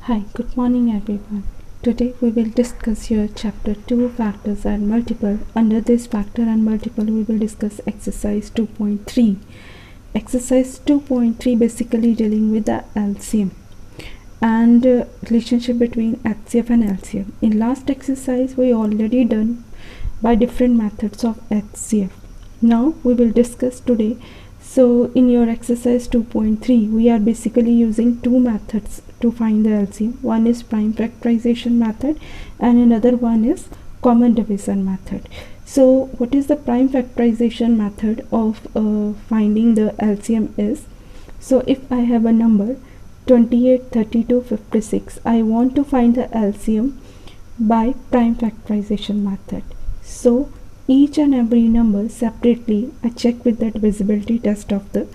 Hi, good morning everyone. Today we will discuss your chapter 2 factors and multiple. Under this factor and multiple we will discuss exercise 2.3. Exercise 2.3 basically dealing with the LCM and relationship between HCF and LCM. In last exercise we already done by different methods of HCF. Now we will discuss today. So in your exercise 2.3 we are basically using two methods to find the LCM. One is prime factorization method and another one is common division method. So what is the prime factorization method of finding the LCM is, so if I have a number 28, 32, 56, I want to find the LCM by prime factorization method. So each and every number separately I check with the divisibility test of the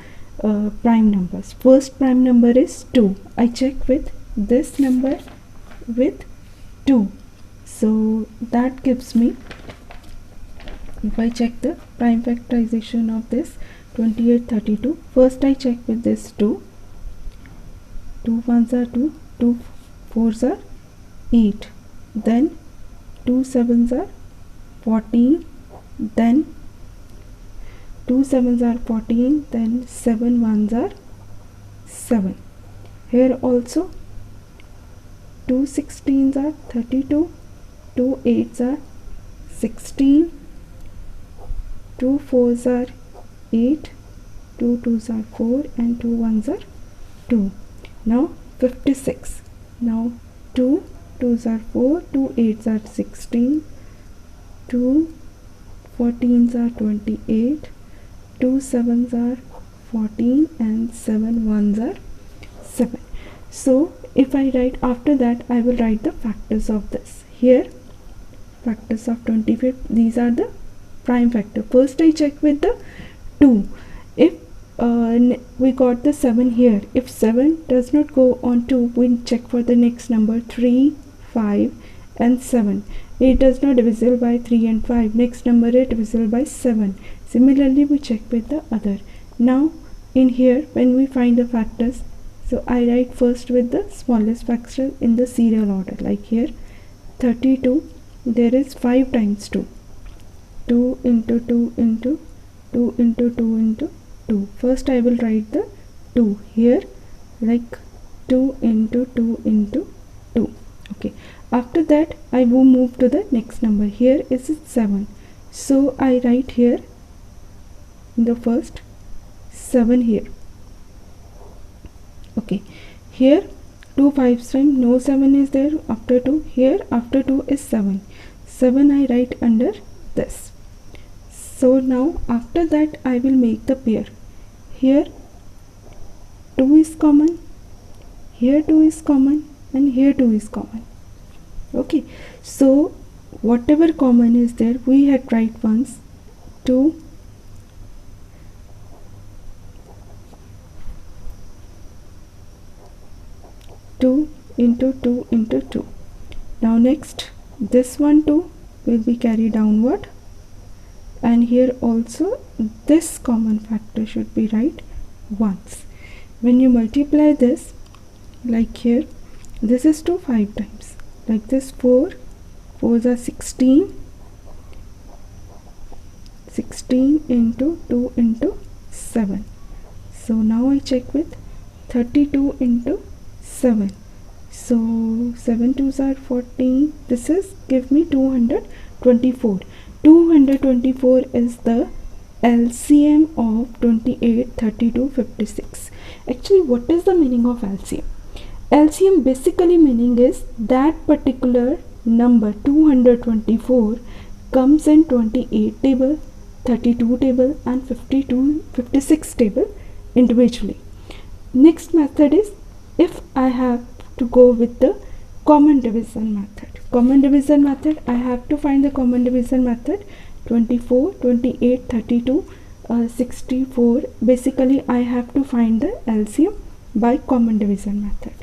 prime numbers. First prime number is 2. I check with this number with 2. So that gives me, if I check the prime factorization of this 28, 32, first I check with this 2. 2 1s are 2, 2 4s are 8, then 2 7s are 14, then 2 7s are 14, then 7 1s are 7. Here also 2 16s are 32, 2 8s are 16, 2 4s are 8, 2 2s are 4 and 2 1s are 2. Now 56. Now 2 2s are 4, 2 8s are 16, 2 14s are 28, 2 7s are 14 and 7 1s are 7. So if I write, after that I will write the factors of this. Here factors of 25, these are the prime factor. First I check with the 2. If we got the 7 here, if 7 does not go on 2, we check for the next number 3, 5 and 7. It does not divisible by 3 and 5. Next number is divisible by 7. Similarly we check with the other. Now in here when we find the factors, so I write first with the smallest factor in the serial order. Like here 32, there is 5 times 2. 2 into 2 into 2 into 2 into 2. First I will write the 2 here, like 2 into 2 into 2. Okay. After that I will move to the next number. Here is 7. So I write here in the first 7 here. Okay. Here 2 5 times, no 7 is there after 2. Here after 2 is 7. 7 I write under this. So now after that I will make the pair. Here 2 is common, here 2 is common and here 2 is common. Okay, so whatever common is there we had write once. 2 into 2 into 2. Now next this one 2 will be carried downward, and here also this common factor should be right once. When you multiply this, like here this is 2 5 times, like this 4 4s are 16, 16 into 2 into 7. So now I check with 32 into 7. So 7 2s are 14. This is give me 224. 224 is the LCM of 28, 32, 56. Actually, what is the meaning of LCM? LCM basically meaning is that particular number 224 comes in 28 table, 32 table and 52, 56 table individually. Next method is, if I have to go with the common division method. Common division method, I have to find the common division method 24, 28, 32, 64. Basically I have to find the LCM by common division method.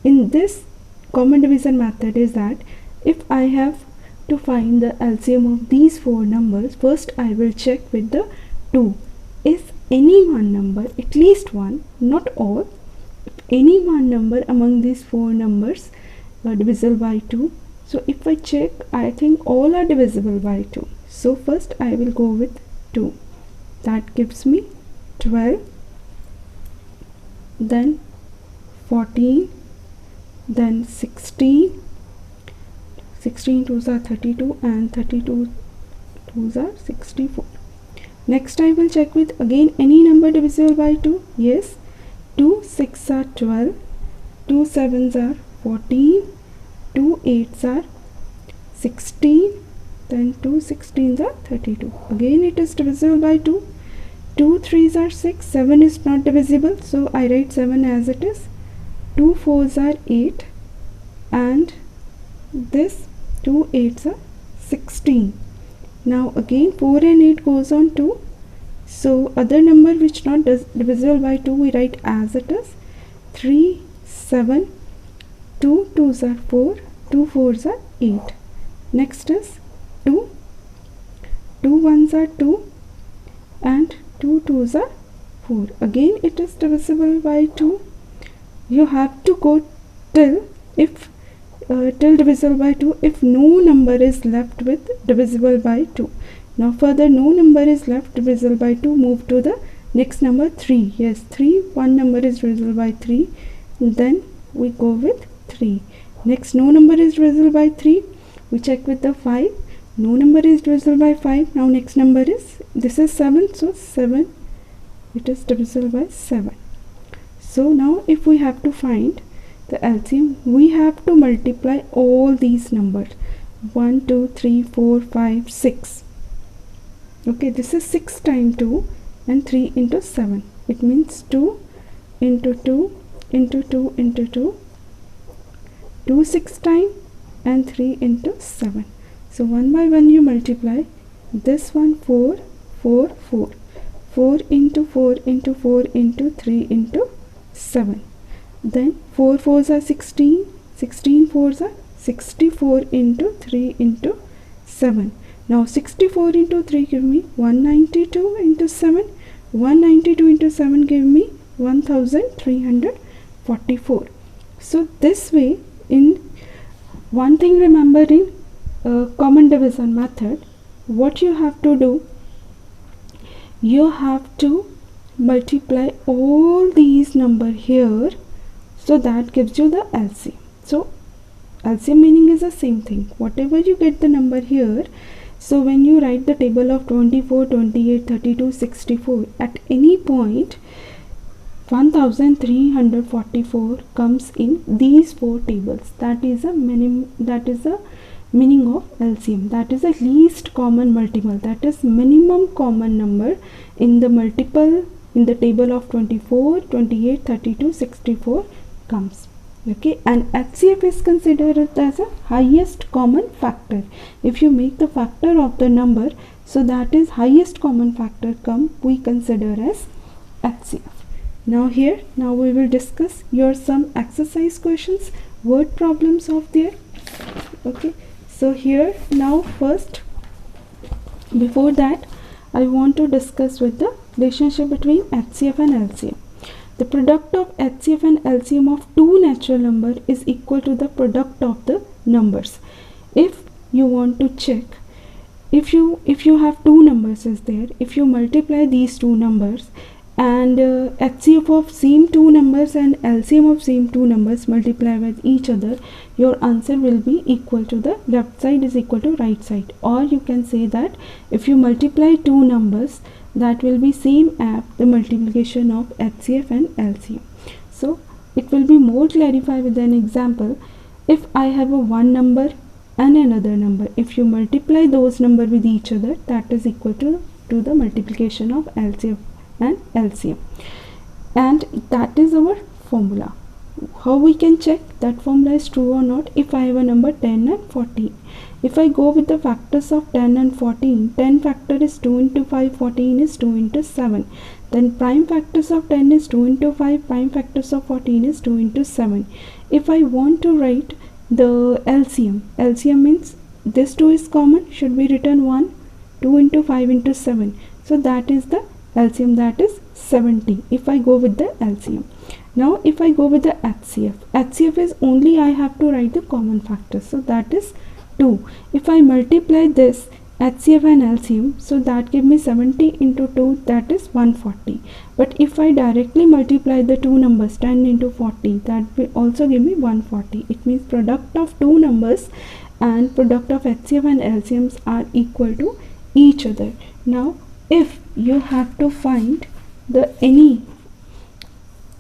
In this common division method is that if I have to find the LCM of these 4 numbers, first I will check with the 2. Is any one number, at least one, not all, any one number among these 4 numbers divisible by 2. So if I check, I think all are divisible by 2. So first I will go with 2. That gives me 12, then 14, then 16. 16 2s are 32 and 32 2s are 64. Next I will check with again any number divisible by 2. Yes, 2 6 are 12, 2 7s are 14, 2 8s are 16, then 2 16s are 32. Again it is divisible by 2. 2 3s are 6, 7 is not divisible, so I write 7 as it is. 2 4s are 8 and this 2 8s are 16. Now again 4 and 8 goes on 2, so other number which not divisible by 2 we write as it is. 3 7, 2 2s are 4, 2 4s are 8. Next is 2, 2 1s are 2 and 2 2s are 4. Again it is divisible by 2. You have to go till divisible by 2 if no number is left with divisible by 2. Now further no number is left divisible by 2, move to the next number 3. Yes, 3, one number is divisible by 3, then we go with 3. Next no number is divisible by 3, we check with the 5. No number is divisible by 5. Now next number is, this is 7, so 7, it is divisible by 7. So now if we have to find the LCM, we have to multiply all these numbers. 1 2 3 4 5 6. Okay, this is 6 times 2 and 3 into 7. It means 2 into 2 into 2 into 2. 2 6 times and 3 into 7. So one by one you multiply. This one 4 4 4. 4 into 4 into 4 into 3 into 7. Then 4 4s are 16, 16 4s are 64 into 3 into 7. Now 64 into 3 give me 192 into 7. 192 into 7 give me 1344. So this way, in one thing remember, in common division method, what you have to do, you have to multiply all these number here, so that gives you the LCM. So LCM meaning is the same thing, whatever you get the number here. So when you write the table of 24 28 32 64, at any point 1344 comes in these 4 tables. That is a minimum, that is the meaning of LCM. That is the least common multiple, that is minimum common number in the multiple in the table of 24 28 32 64 comes. Okay, and HCF is considered as a highest common factor. If you make the factor of the number, so that is highest common factor come, we consider as HCF. Now here, now we will discuss your some exercise questions, word problems of there. Okay, so here now first, before that I want to discuss with the relationship between HCF and LCM. The product of HCF and LCM of two natural numbers is equal to the product of the numbers. If you want to check, if you have two numbers is there, if you multiply these two numbers and HCF of same two numbers and LCM of same two numbers multiply with each other, your answer will be equal to the left side is equal to right side. Or you can say that if you multiply two numbers, that will be same as the multiplication of HCF and LCM. So it will be more clarified with an example. If I have a one number and another number, if you multiply those numbers with each other, that is equal to the multiplication of LCF and LCM, and that is our formula. How we can check that formula is true or not? If I have a number 10 and 14, if I go with the factors of 10 and 14, 10 factor is 2 into 5, 14 is 2 into 7. Then prime factors of 10 is 2 into 5, prime factors of 14 is 2 into 7. If I want to write the LCM, LCM means this 2 is common, should be written 1, 2 into 5 into 7. So that is the LCM, that is 70 if I go with the LCM. Now if I go with the HCF is only I have to write the common factors, so that is 2. If I multiply this HCF and LCM, so that give me 70 into 2, that is 140. But if I directly multiply the two numbers 10 into 40, that will also give me 140. It means product of two numbers and product of HCF and LCMs are equal to each other. Now if you have to find the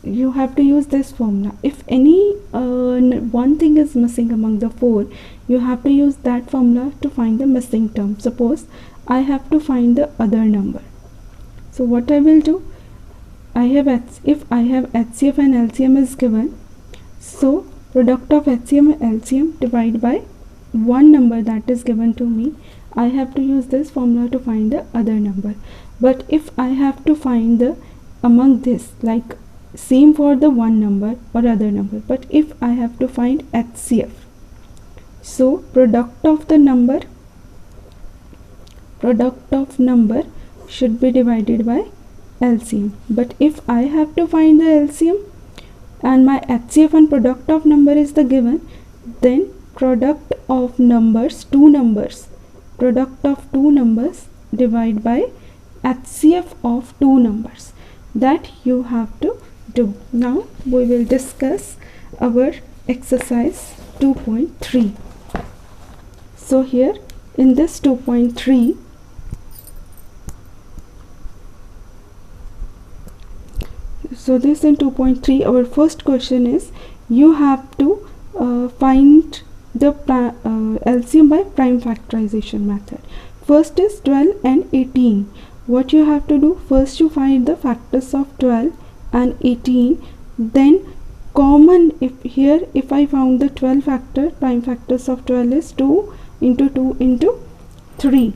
you have to use this formula. If any one thing is missing among the 4, you have to use that formula to find the missing term. Suppose I have to find the other number, so what I will do, if I have HCF and LCM is given, so product of HCM and LCM divide by one number that is given to me, I have to use this formula to find the other number. But if I have to find the among this, like same for the one number or other number, but if I have to find HCF, so product of number should be divided by LCM. But if I have to find the LCM and my HCF and product of number is the given, then product of two numbers divide by HCF of two numbers, that you have to do. Now we will discuss our exercise 2.3. So here in this 2.3, so this in 2.3, our first question is you have to find the LCM by prime factorization method. First is 12 and 18. What you have to do, first you find the factors of 12 and 18, then common, if I found the 12 prime factors of 12 is 2 into 2 into 3,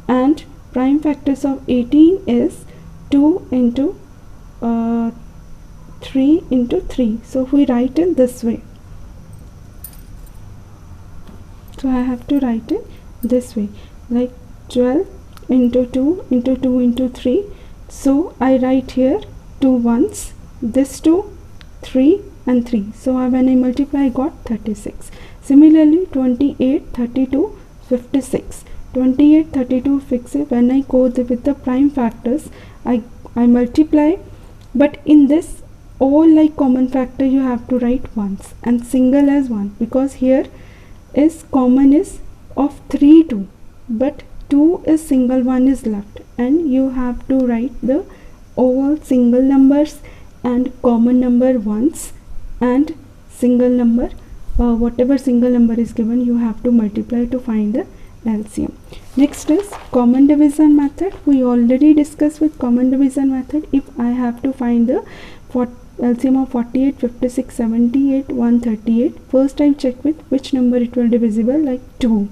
and prime factors of 18 is 2 into 3 into 3. So we write in this way, so I have to write it this way, like 12 into 2 into 2 into 3. So I write here 2 ones, this 2, 3 and 3. So when I multiply, I got 36. Similarly 28, 32, 56. 28, 32, 56. When I go with the prime factors, I multiply, but in this all like common factor you have to write once and single as 1, because here is common is of 3 2, but 2 is single, 1 is left, and you have to write the all single numbers and common number once, and single number whatever single number is given you have to multiply to find the LCM. Next is common division method. We already discussed with common division method. If I have to find the LCM of 48, 56, 78, 138, first I check with which number it will divisible, like 2.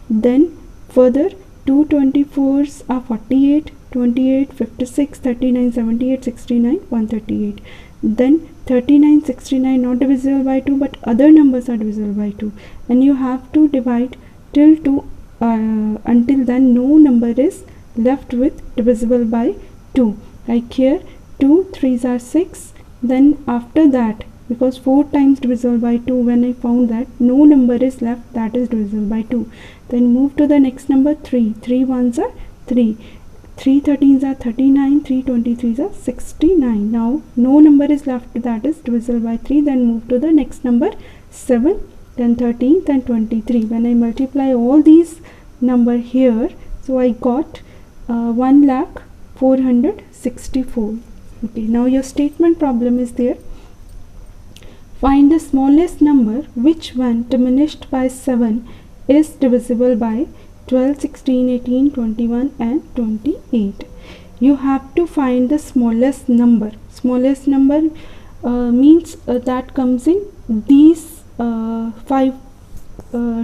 Then further 2 24s are 48, 28, 56, 39, 78, 69, 138. Then 39, 69 not divisible by 2, but other numbers are divisible by 2, and you have to divide till 2 until then no number is left with divisible by 2. Like here 2 3s are 6. Then after that, because 4 times divisible by 2, when I found that no number is left that is divisible by 2, then move to the next number 3. 3 1s are 3. 3 13s are 39. 3 23s are 69. Now no number is left that is divisible by 3. Then move to the next number 7, then 13, then 23. When I multiply all these number here, so I got 1,04,64. Okay, now your statement problem is there. Find the smallest number which when diminished by 7 is divisible by 12, 16, 18, 21 and 28. You have to find the smallest number. Smallest number means that comes in these 5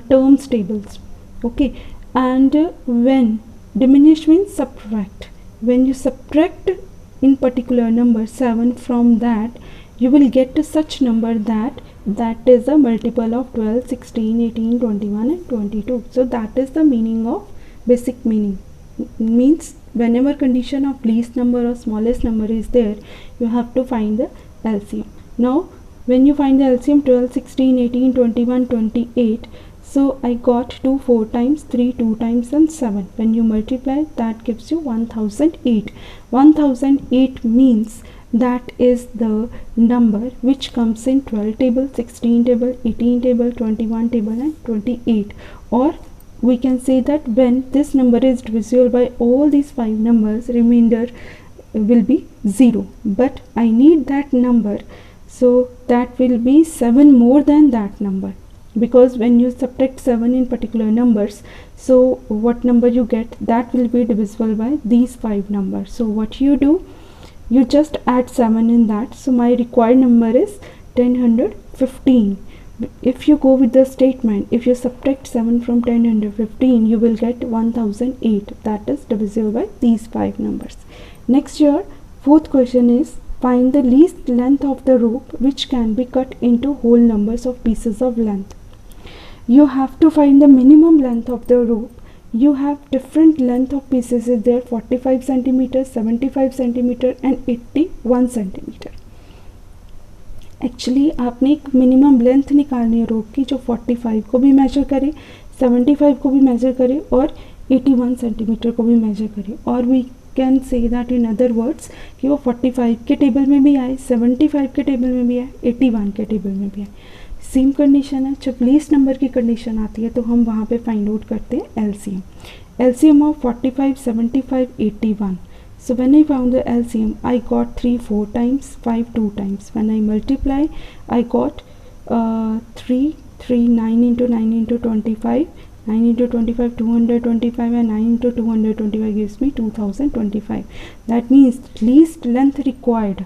terms tables. Okay, and when diminish means subtract. When you subtract in particular number 7 from that, you will get to such number that is a multiple of 12, 16, 18, 21 and 22. So that is the meaning of basic meaning. Means whenever condition of least number or smallest number is there, you have to find the LCM. Now when you find the LCM 12, 16, 18, 21, 28, so I got 2 4 times, 3 2 times and 7. When you multiply, that gives you 1008. 1008 means that is the number which comes in 12 table, 16 table, 18 table, 21 table and 28. Or we can say that when this number is divisible by all these 5 numbers, remainder will be 0. But I need that number, so that will be 7 more than that number, because when you subtract 7 in particular numbers, so what number you get, that will be divisible by these 5 numbers. So what you do, you just add 7 in that. So my required number is 1015. If you go with the statement, if you subtract 7 from 1015, you will get 1008. That is divisible by these 5 numbers. Next, your fourth question is find the least length of the rope which can be cut into whole numbers of pieces of length. You have to find the minimum length of the rope. You have different length of pieces is there, 45 centimeter, 75 centimeter and 81 centimeter. Actually आपने एक minimum length निकालनी है रोप की जो 45 को भी measure करे, 75 को भी मेजर करे और 81 सेंटीमीटर को भी मेजर करे. और we can say that in other words कि वो 45 के टेबल में भी आए, 75 के टेबल में भी आए, 81 के टेबल में भी आए. सेम कंडीशन है. जब लीस्ट नंबर की कंडीशन आती है तो हम वहाँ पे फाइंड आउट करते हैं LCM. LCM of 45, 75, 81. So when I found the LCM, I got 3 4 times, 5 2 times. When I multiply, I got 3 9 into 9 into 25, 9 into 25 225 and 9 into 225 gives me 2025. That means least length required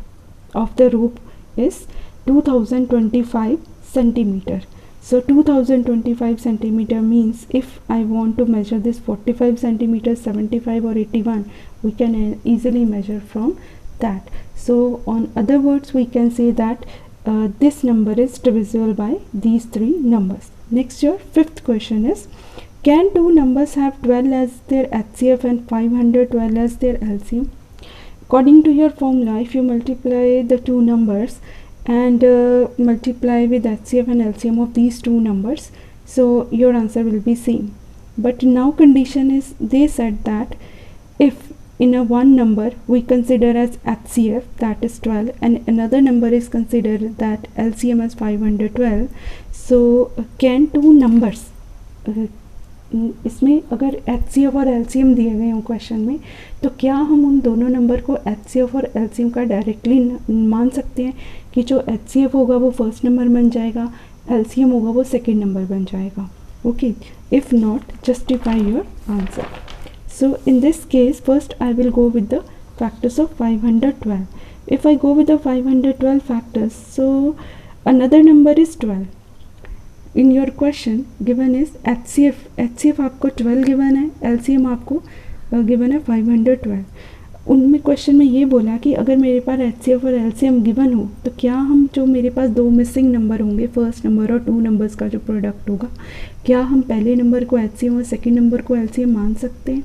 of the rope is 2025 centimeter. So 2025 centimeter means if I want to measure this 45 centimeters, 75 or 81, we can easily measure from that. So on other words, we can say that this number is divisible by these 3 numbers. Next, your fifth question is, can two numbers have 12 as their HCF and 512 as their LCM? According to your formula, if you multiply the two numbers and multiply with HCF and LCM of these two numbers, so your answer will be same. But now condition is, they said that if in a one number we consider as HCF, that is 12, and another number is considered that LCM as 512, so can two numbers इसमें अगर HCF और LCM दिए गए हों question में, तो क्या हम उन दोनों नंबर को HCF और LCM का डायरेक्टली मान सकते हैं कि जो HCF होगा वो फर्स्ट नंबर बन जाएगा, LCM होगा वो सेकंड नंबर बन जाएगा. Okay, if not, justify your answer. So in this case first I will go with the factors of 512. If I go with the 512 factors, so another number is 12. In your question given is HCF आपको 12 given है, LCM आपको given है 512. उनमें question में ये बोला कि अगर मेरे पास HCF और LCM गिवन हो तो क्या हम जो मेरे पास दो मिसिंग नंबर होंगे, फर्स्ट नंबर और 2 नंबर्स का जो प्रोडक्ट होगा, क्या हम पहले नंबर को HCM और सेकेंड नंबर को LCM मान सकते हैं?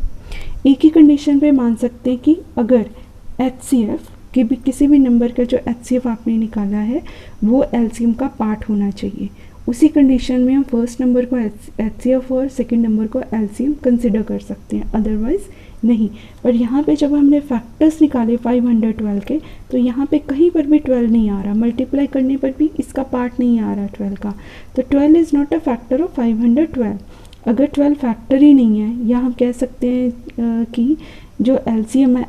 एक ही कंडीशन पे मान सकते हैं कि अगर HCF कि भी किसी भी नंबर का जो HCF आपने निकाला है वो LCM का पार्ट होना चाहिए. उसी कंडीशन में हम फर्स्ट नंबर को HCF और सेकंड नंबर को LCM कंसिडर कर सकते हैं, अदरवाइज़ नहीं. पर यहाँ पे जब हमने फैक्टर्स निकाले 512 के, तो यहाँ पे कहीं पर भी 12 नहीं आ रहा, मल्टीप्लाई करने पर भी इसका पार्ट नहीं आ रहा 12 का. तो 12 is not a factor of 512. अगर 12 फैक्टर ही नहीं है, या हम कह सकते हैं कि जो LCM है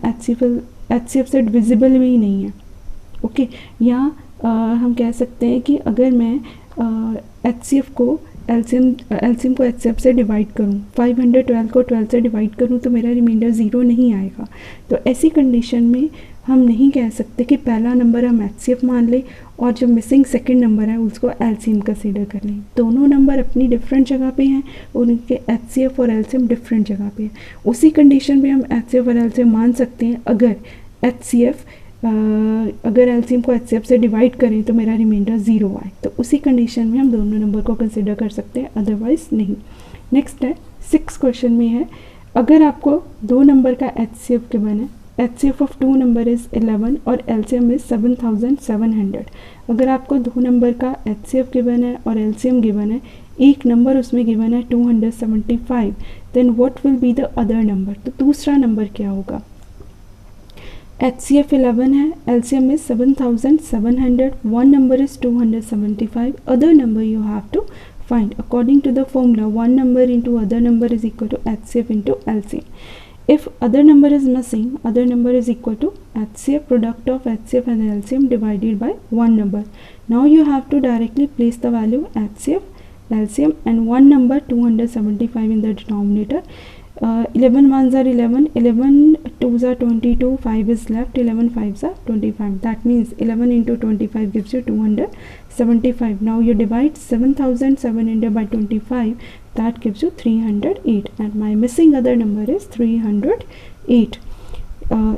HCF से डिविजिबल भी नहीं है. ओके, या हम कह सकते हैं कि अगर मैं HCF को LCM को HCF से डिवाइड करूँ, 512 को 12 से डिवाइड करूँ तो मेरा रिमाइंडर 0 नहीं आएगा. तो ऐसी कंडीशन में हम नहीं कह सकते कि पहला नंबर हम HCF मान लें और जो मिसिंग सेकंड नंबर है उसको LCM कंसीडर कर लें. दोनों नंबर अपनी डिफरेंट जगह पे हैं, उनके HCF और LCM डिफरेंट जगह पे हैं. उसी कंडीशन में हम HCF और LCM मान सकते हैं अगर अगर LCM को HCF से डिवाइड करें तो मेरा रिमाइंडर 0 आए, तो उसी कंडीशन में हम दोनों नंबर को कंसिडर कर सकते हैं, अदरवाइज़ नहीं. नेक्स्ट है 6 क्वेश्चन में है, अगर आपको दो नंबर का HCF गिवन है HCF of two number is 11 और LCM इज़ 7700। अगर आपको दो नंबर का HCF गिवन है और LCM गिवन है, एक नंबर उसमें गिवन है 275, then what will be the other number? तो दूसरा नंबर क्या होगा? HCF 11 है, LCM is 7700, one number is 275, other number you have to find. According to the formula, one number into other number is equal to HCF into LCM. If other number is missing, other number is equal to HCF, product of HCF and LCM divided by one number. Now you have to directly place the value HCF, LCM and one number 275 in the denominator. 11 ones are 11, 11 twos are 22, 5 is left, 11 fives are 25. That means 11 into 25 gives you 275. Now you divide 7700 by 25, that gives you 308, and my missing other number is 308.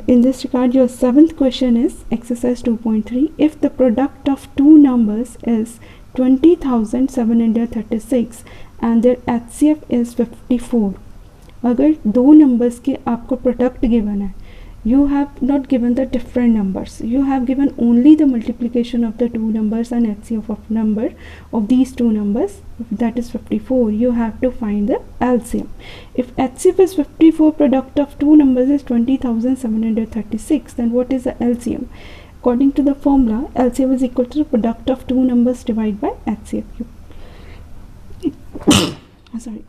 In this regard, your seventh question is exercise 2.3. If the product of two numbers is 20,736 and their HCF is 54, अगर दो numbers के आपको product given है, you have not given the different numbers, you have given only the multiplication of the two numbers and HCF of number of these two numbers, that is 54. You have to find the LCM. If HCF is 54, product of two numbers is 20,736, then what is the LCM? According to the formula, LCM is equal to the product of two numbers divided by HCF. Sorry.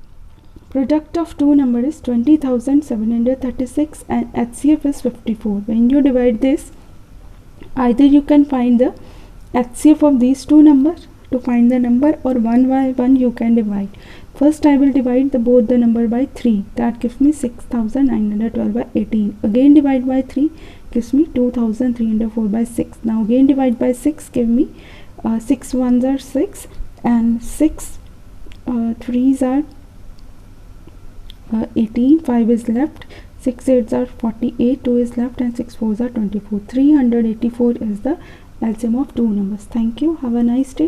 Product of two number is 20,736 and HCF is 54. When you divide this, either you can find the HCF of these two numbers to find the number, or one by one you can divide. First I will divide both the number by 3. That gives me 6,912 by 18. Again divide by 3 gives me 2,304 by 6. Now again divide by 6, give me 6 ones are 6 and 6 threes are 18, 5 is left, 6 8s are 48, 2 is left and 6 4s are 24. 384 is the LCM of two numbers. Thank you. Have a nice day.